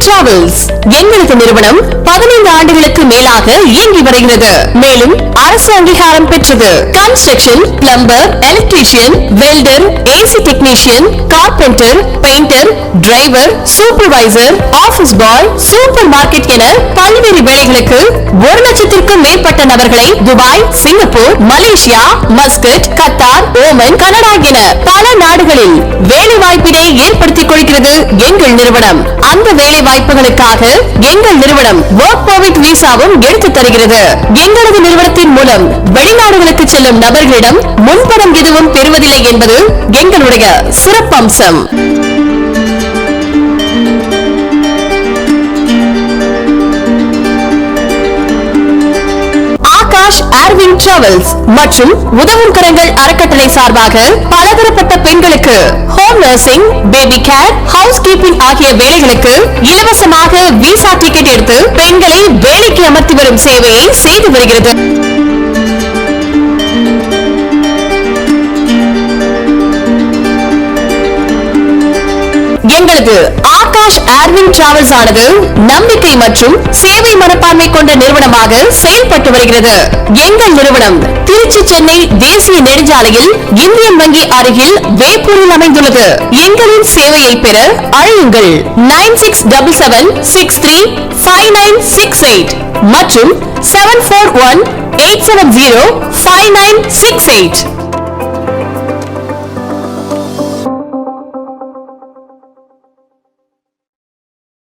Travels எங்களது நிறுவனம் 15 ஆண்டுகளுக்கு மேலாக இயங்கி வருகிறது. மேலும் அரசு அங்கீகாரம் பெற்றது. Construction, plumber, electrician, welder, AC technician, carpenter, painter, driver, supervisor, office boy, super market என பல்வேறு வேலைகளுக்கு 1 லட்சத்திற்கும் மேற்பட்ட நபர்களை Dubai, Singapore, Malaysia, Muscat, Qatar, Oman, Canada என பல நாடுகளில் வேலை வாய்ப்பினை ஏற்படுத்திக் கொள்கிறது எங்கள் நிறுவனம். அந்த வேலை வாய்ப்புகளுக்காக எங்கள் நிறுவனம் ஒர்க் பெர்மிட் விசாவும் எடுத்து தருகிறது. எங்களது நிறுவனத்தின் மூலம் வெளிநாடுகளுக்கு செல்லும் நபர்களிடம் முன்பணம் எதுவும் பெறுவதில்லை என்பது எங்களுடைய சிறப்பம்சம். அரவிந்த் டிராவல்ஸ் மற்றும் உதவும் கரங்கள் அறக்கட்டளை சார்பாக பலதரப்பட்ட பெண்களுக்கு home nursing, baby care, house keeping ஆகிய வேலைகளுக்கு இலவசமாக விசா டிக்கெட் எடுத்து பெண்களை வேலைக்கு அமர்த்தி வரும் சேவையை செய்து வருகிறது. எங்களது ஆகாஷ் அரவிந்த் டிராவல்ஸ் ஆனது நம்பிக்கை மற்றும் சேவை மனப்பான்மை கொண்ட நிறுவனமாக செயல்பட்டு வருகிறது. எங்கள் நிறுவனம் திருச்சி, சென்னை தேசிய நெடுஞ்சாலையில் இந்தியன் வங்கி அருகில் வேப்பூரில் அமைந்துள்ளது. எங்களின் சேவையை பெற அழையுங்கள் 9677635968 மற்றும் 741-870-5968.